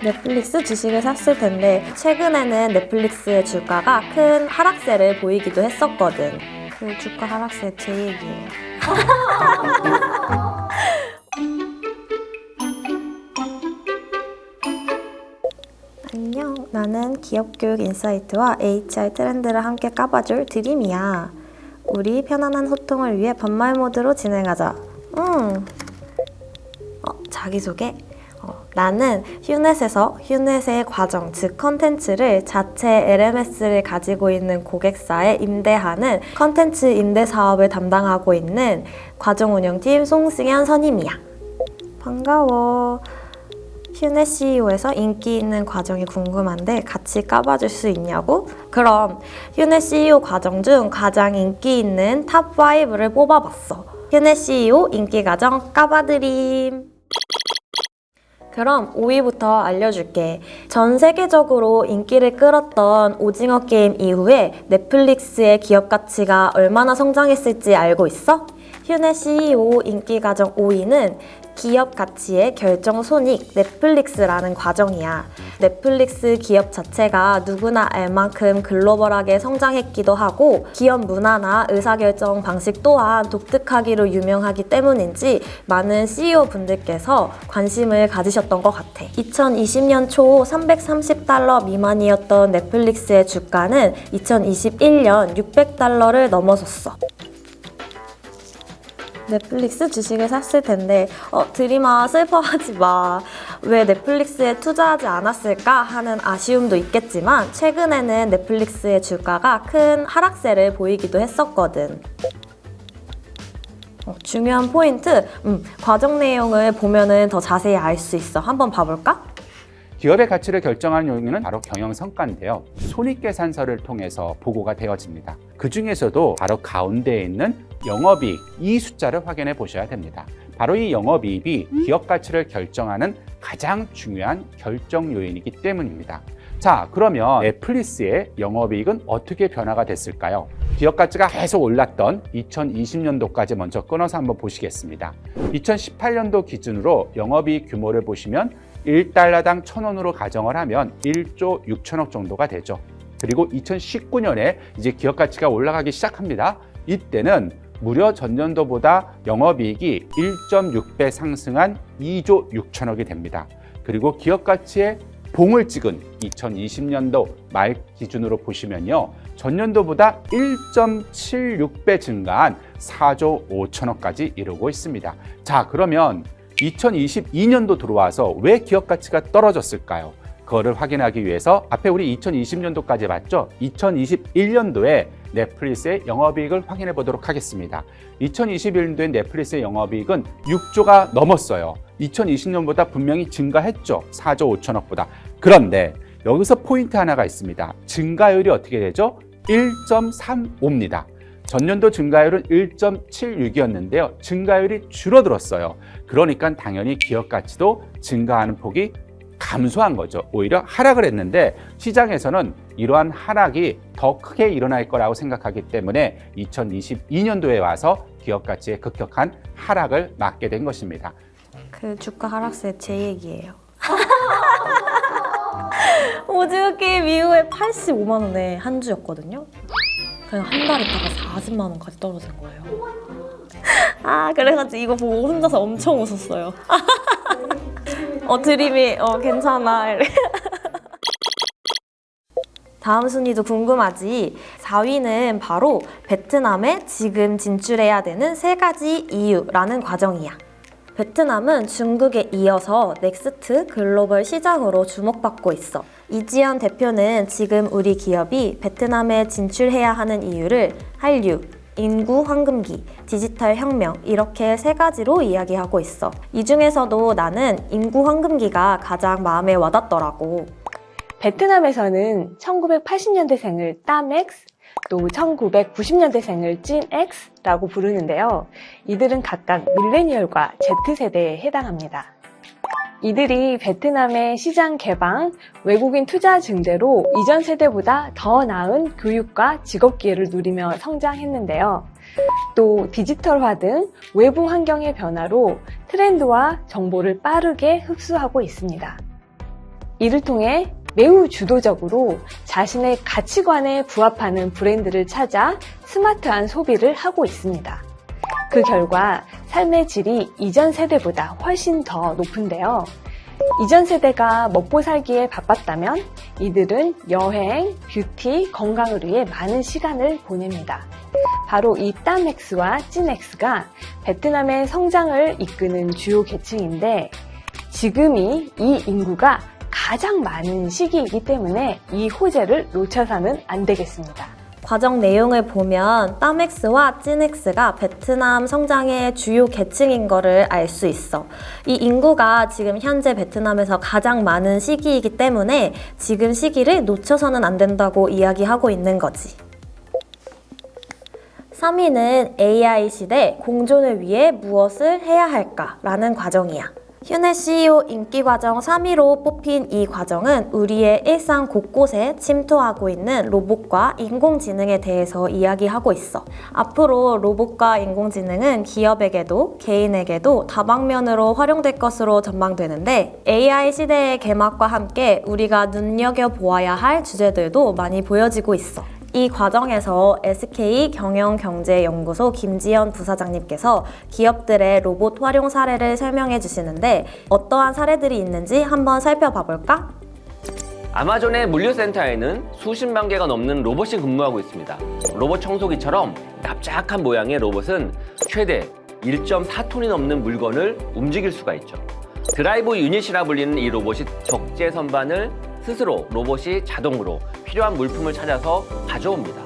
넷플릭스 주식을 샀을 텐데 최근에는 넷플릭스의 주가가 큰 하락세를 보이기도 했었거든. 그 주가 하락세 제 얘기예요. 안녕, 나는 기업교육 인사이트와 HR 트렌드를 함께 까봐줄 드림이야. 우리 편안한 소통을 위해 반말 모드로 진행하자. 자기소개? 나는 휴넷에서 휴넷의 과정, 즉 컨텐츠를 자체 LMS를 가지고 있는 고객사에 임대하는 컨텐츠 임대 사업을 담당하고 있는 과정운영팀 송승현 선임이야. 반가워. 휴넷 CEO에서 인기 있는 과정이 궁금한데 같이 까봐줄 수 있냐고? 그럼 휴넷 CEO 과정 중 가장 인기 있는 탑 5를 뽑아봤어. 휴넷 CEO 인기 과정 까봐드림. 그럼 5위부터 알려줄게. 전 세계적으로 인기를 끌었던 오징어 게임 이후에 넷플릭스의 기업 가치가 얼마나 성장했을지 알고 있어? 휴넷 CEO 인기 과정 5위는 기업 가치의 결정 손익 넷플릭스라는 과정이야. 넷플릭스 기업 자체가 누구나 알 만큼 글로벌하게 성장했기도 하고 기업 문화나 의사결정 방식 또한 독특하기로 유명하기 때문인지 많은 CEO 분들께서 관심을 가지셨던 것 같아. 2020년 초 330달러 미만이었던 넷플릭스의 주가는 2021년 600달러를 넘어섰어. 넷플릭스 주식을 샀을 텐데 드림아 슬퍼하지 마. 왜 넷플릭스에 투자하지 않았을까 하는 아쉬움도 있겠지만 최근에는 넷플릭스의 주가가 큰 하락세를 보이기도 했었거든. 중요한 포인트, 과정 내용을 보면은 더 자세히 알 수 있어. 한번 봐볼까? 기업의 가치를 결정하는 요인은 바로 경영성과인데요. 손익계산서를 통해서 보고가 되어집니다. 그 중에서도 바로 가운데에 있는 영업이익, 이 숫자를 확인해 보셔야 됩니다. 바로 이 영업이익이 기업 가치를 결정하는 가장 중요한 결정 요인이기 때문입니다. 자, 그러면 넷플릭스의 영업이익은 어떻게 변화가 됐을까요? 기업 가치가 계속 올랐던 2020년도까지 먼저 끊어서 한번 보시겠습니다. 2018년도 기준으로 영업이익 규모를 보시면 1달러당 1,000원으로 가정을 하면 1조 6천억 정도가 되죠. 그리고 2019년에 이제 기업 가치가 올라가기 시작합니다. 이때는 무려 전년도보다 영업이익이 1.6배 상승한 2조 6천억이 됩니다. 그리고 기업 가치의 봉을 찍은 2020년도 말 기준으로 보시면요. 전년도보다 1.76배 증가한 4조 5천억까지 이루고 있습니다. 자, 그러면 2022년도 들어와서 왜 기업 가치가 떨어졌을까요? 그거를 확인하기 위해서 앞에 우리 2020년도까지 봤죠? 2021년도에 넷플릭스의 영업이익을 확인해 보도록 하겠습니다. 2021년도에 넷플릭스의 영업이익은 6조가 넘었어요. 2020년보다 분명히 증가했죠. 4조 5천억보다. 그런데 여기서 포인트 하나가 있습니다. 증가율이 어떻게 되죠? 1.35입니다. 전년도 증가율은 1.76이었는데요. 증가율이 줄어들었어요. 그러니까 당연히 기업 가치도 증가하는 폭이 감소한 거죠. 오히려 하락을 했는데 시장에서는 이러한 하락이 더 크게 일어날 거라고 생각하기 때문에 2022년도에 와서 기업 가치의 급격한 하락을 맞게 된 것입니다. 그 주가 하락세 제 얘기예요. 오징어 게임 이후에 85만 원에 한 주였거든요. 그냥 한 달 있다가 40만 원까지 떨어진 거예요. 그래가지고 이거 보고 혼자서 엄청 웃었어요. 드림이 괜찮아 이래. 다음 순위도 궁금하지? 4위는 바로 베트남에 지금 진출해야 되는 3가지 이유라는 과정이야. 베트남은 중국에 이어서 넥스트 글로벌 시장으로 주목받고 있어. 이지연 대표는 지금 우리 기업이 베트남에 진출해야 하는 이유를 한류, 인구 황금기, 디지털 혁명 이렇게 3가지로 이야기하고 있어. 이 중에서도 나는 인구 황금기가 가장 마음에 와닿더라고. 베트남에서는 1980년대생을 땀X, 또 1990년대생을 찐X라고 부르는데요. 이들은 각각 밀레니얼과 Z세대에 해당합니다. 이들이 베트남의 시장 개방, 외국인 투자 증대로 이전 세대보다 더 나은 교육과 직업 기회를 누리며 성장했는데요. 또 디지털화 등 외부 환경의 변화로 트렌드와 정보를 빠르게 흡수하고 있습니다. 이를 통해 매우 주도적으로 자신의 가치관에 부합하는 브랜드를 찾아 스마트한 소비를 하고 있습니다. 그 결과 삶의 질이 이전 세대보다 훨씬 더 높은데요. 이전 세대가 먹고 살기에 바빴다면 이들은 여행, 뷰티, 건강을 위해 많은 시간을 보냅니다. 바로 이 땀X와 찐X가 베트남의 성장을 이끄는 주요 계층인데 지금이 이 인구가 가장 많은 시기이기 때문에 이 호재를 놓쳐서는 안 되겠습니다. 과정 내용을 보면 땀X와 찐X가 베트남 성장의 주요 계층인 거를 알 수 있어. 이 인구가 지금 현재 베트남에서 가장 많은 시기이기 때문에 지금 시기를 놓쳐서는 안 된다고 이야기하고 있는 거지. 3위는 AI 시대 공존을 위해 무엇을 해야 할까? 라는 과정이야. 휴네 CEO 인기 과정 3위로 뽑힌 이 과정은 우리의 일상 곳곳에 침투하고 있는 로봇과 인공지능에 대해서 이야기하고 있어. 앞으로 로봇과 인공지능은 기업에게도 개인에게도 다방면으로 활용될 것으로 전망되는데 AI 시대의 개막과 함께 우리가 눈여겨보아야 할 주제들도 많이 보여지고 있어. 이 과정에서 SK 경영경제연구소 김지연 부사장님께서 기업들의 로봇 활용 사례를 설명해 주시는데 어떠한 사례들이 있는지 한번 살펴봐 볼까? 아마존의 물류센터에는 수십만 개가 넘는 로봇이 근무하고 있습니다. 로봇 청소기처럼 납작한 모양의 로봇은 최대 1.4톤이 넘는 물건을 움직일 수가 있죠. 드라이브 유닛이라 불리는 이 로봇이 적재 선반을 스스로 로봇이 자동으로 필요한 물품을 찾아서 가져옵니다.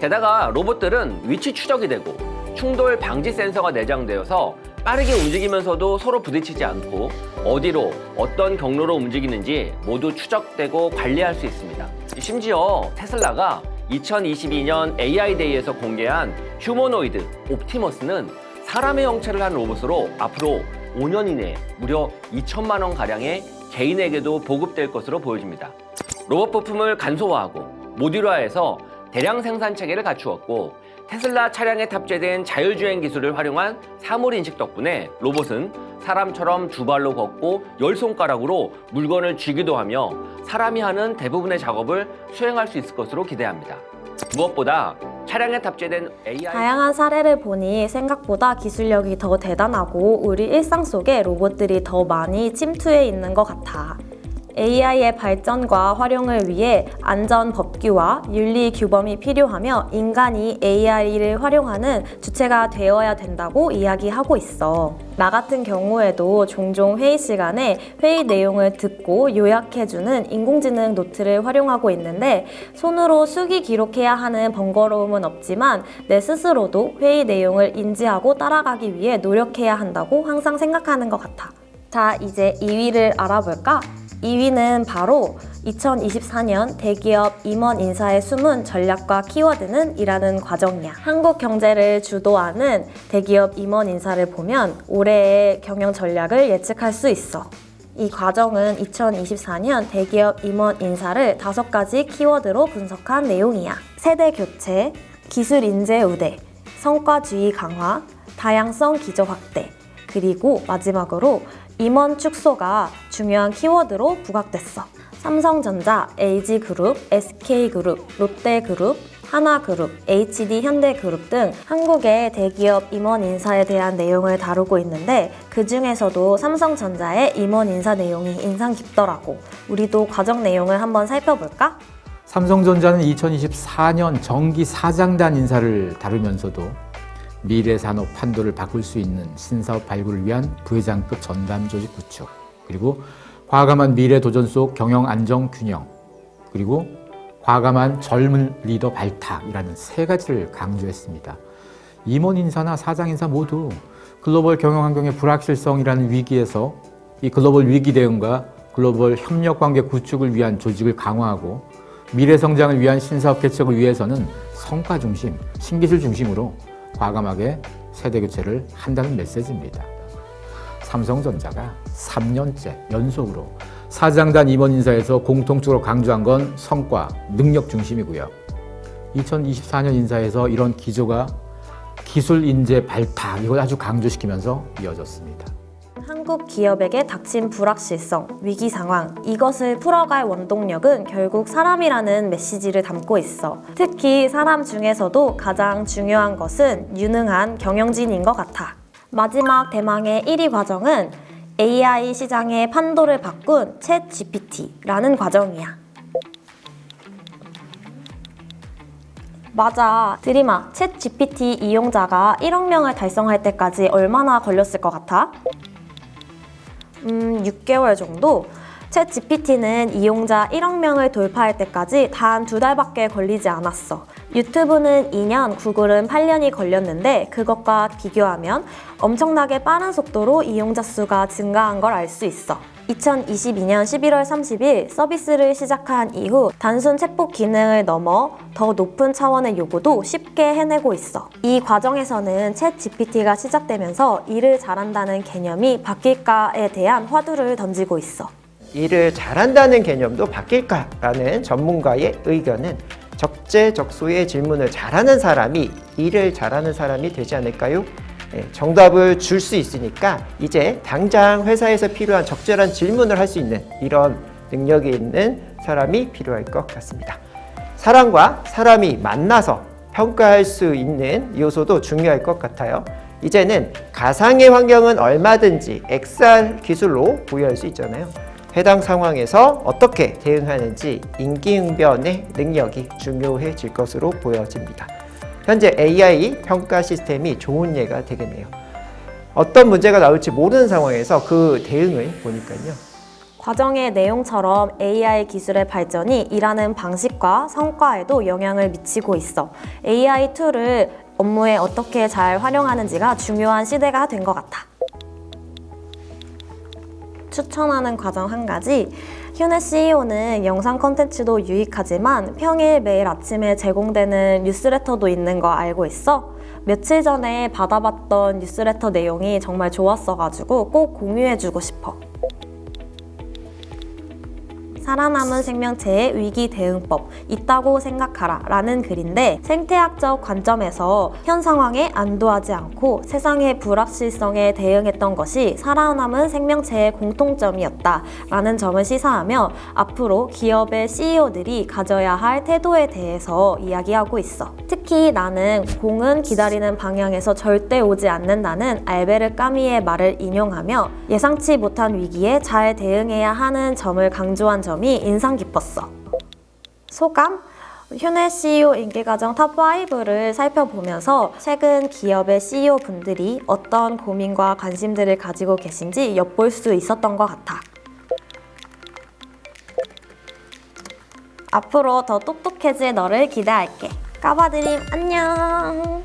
게다가 로봇들은 위치 추적이 되고 충돌 방지 센서가 내장되어서 빠르게 움직이면서도 서로 부딪히지 않고 어디로 어떤 경로로 움직이는지 모두 추적되고 관리할 수 있습니다. 심지어 테슬라가 2022년 AI 데이에서 공개한 휴머노이드 옵티머스는 사람의 형체를 한 로봇으로 앞으로 5년 이내에 무려 2천만 원 가량의 개인에게도 보급될 것으로 보여집니다. 로봇 부품을 간소화하고 모듈화해서 대량 생산 체계를 갖추었고 테슬라 차량에 탑재된 자율주행 기술을 활용한 사물인식 덕분에 로봇은 사람처럼 두 발로 걷고 10손가락으로 물건을 쥐기도 하며 사람이 하는 대부분의 작업을 수행할 수 있을 것으로 기대합니다. 무엇보다 차량에 탑재된 AI 다양한 사례를 보니 생각보다 기술력이 더 대단하고 우리 일상 속에 로봇들이 더 많이 침투해 있는 것 같아. AI의 발전과 활용을 위해 안전 법규와 윤리 규범이 필요하며 인간이 AI를 활용하는 주체가 되어야 된다고 이야기하고 있어. 나 같은 경우에도 종종 회의 시간에 회의 내용을 듣고 요약해주는 인공지능 노트를 활용하고 있는데 손으로 수기 기록해야 하는 번거로움은 없지만 내 스스로도 회의 내용을 인지하고 따라가기 위해 노력해야 한다고 항상 생각하는 것 같아. 자, 이제 2위를 알아볼까? 2위는 바로 2024년 대기업 임원 인사의 숨은 전략과 키워드는 이라는 과정이야. 한국 경제를 주도하는 대기업 임원 인사를 보면 올해의 경영 전략을 예측할 수 있어. 이 과정은 2024년 대기업 임원 인사를 5가지 키워드로 분석한 내용이야. 세대 교체, 기술 인재 우대, 성과주의 강화, 다양성 기저 확대, 그리고 마지막으로 임원 축소가 중요한 키워드로 부각됐어. 삼성전자, LG그룹, SK그룹, 롯데그룹, 하나그룹, HD현대그룹 등 한국의 대기업 임원 인사에 대한 내용을 다루고 있는데 그 중에서도 삼성전자의 임원 인사 내용이 인상 깊더라고. 우리도 과정 내용을 한번 살펴볼까? 삼성전자는 2024년 정기 사장단 인사를 다루면서도 미래 산업 판도를 바꿀 수 있는 신사업 발굴을 위한 부회장급 전담 조직 구축, 그리고 과감한 미래 도전 속 경영 안정 균형, 그리고 과감한 젊은 리더 발탁이라는 3가지를 강조했습니다. 임원 인사나 사장 인사 모두 글로벌 경영 환경의 불확실성이라는 위기에서 이 글로벌 위기 대응과 글로벌 협력 관계 구축을 위한 조직을 강화하고 미래 성장을 위한 신사업 개척을 위해서는 성과 중심, 신기술 중심으로 과감하게 세대 교체를 한다는 메시지입니다. 삼성전자가 3년째 연속으로 사장단 임원 인사에서 공통적으로 강조한 건 성과, 능력 중심이고요. 2024년 인사에서 이런 기조가 기술 인재 발탁, 이걸 아주 강조시키면서 이어졌습니다. 한국 기업에게 닥친 불확실성, 위기 상황, 이것을 풀어갈 원동력은 결국 사람이라는 메시지를 담고 있어. 특히 사람 중에서도 가장 중요한 것은 유능한 경영진인 것 같아. 마지막 대망의 1위 과정은 AI 시장의 판도를 바꾼 챗 GPT라는 과정이야. 맞아. 드림아, 챗 GPT 이용자가 1억 명을 달성할 때까지 얼마나 걸렸을 것 같아? 6개월 정도? 챗 GPT는 이용자 1억 명을 돌파할 때까지 단 2달밖에 걸리지 않았어. 유튜브는 2년, 구글은 8년이 걸렸는데 그것과 비교하면 엄청나게 빠른 속도로 이용자 수가 증가한 걸 알 수 있어. 2022년 11월 30일 서비스를 시작한 이후 단순 챗봇 기능을 넘어 더 높은 차원의 요구도 쉽게 해내고 있어. 이 과정에서는 챗 GPT가 시작되면서 일을 잘한다는 개념이 바뀔까에 대한 화두를 던지고 있어. 일을 잘한다는 개념도 바뀔까라는 전문가의 의견은 적재적소의 질문을 잘하는 사람이 일을 잘하는 사람이 되지 않을까요? 정답을 줄 수 있으니까 이제 당장 회사에서 필요한 적절한 질문을 할 수 있는 이런 능력이 있는 사람이 필요할 것 같습니다. 사람과 사람이 만나서 평가할 수 있는 요소도 중요할 것 같아요. 이제는 가상의 환경은 얼마든지 XR 기술로 부여할 수 있잖아요. 해당 상황에서 어떻게 대응하는지 임기응변의 능력이 중요해질 것으로 보여집니다. 현재 AI 평가 시스템이 좋은 예가 되겠네요. 어떤 문제가 나올지 모르는 상황에서 그 대응을 보니까요. 과정의 내용처럼 AI 기술의 발전이 일하는 방식과 성과에도 영향을 미치고 있어. AI 툴을 업무에 어떻게 잘 활용하는지가 중요한 시대가 된 것 같아. 추천하는 과정 한 가지. 휴네 CEO는 영상 콘텐츠도 유익하지만 평일 매일 아침에 제공되는 뉴스레터도 있는 거 알고 있어? 며칠 전에 받아봤던 뉴스레터 내용이 정말 좋았어가지고 꼭 공유해주고 싶어. 살아남은 생명체의 위기 대응법 있다고 생각하라 라는 글인데 생태학적 관점에서 현 상황에 안도하지 않고 세상의 불확실성에 대응했던 것이 살아남은 생명체의 공통점이었다 라는 점을 시사하며 앞으로 기업의 CEO들이 가져야 할 태도에 대해서 이야기하고 있어. 특히 나는 공은 기다리는 방향에서 절대 오지 않는다는 알베르 까미의 말을 인용하며 예상치 못한 위기에 잘 대응해야 하는 점을 강조한 점이 인상 깊었어. 소감? 휴네 CEO 인기가정 탑5를 살펴보면서 최근 기업의 CEO 분들이 어떤 고민과 관심들을 가지고 계신지 엿볼 수 있었던 것 같아. 앞으로 더 똑똑해질 너를 기대할게. 까바드림 안녕!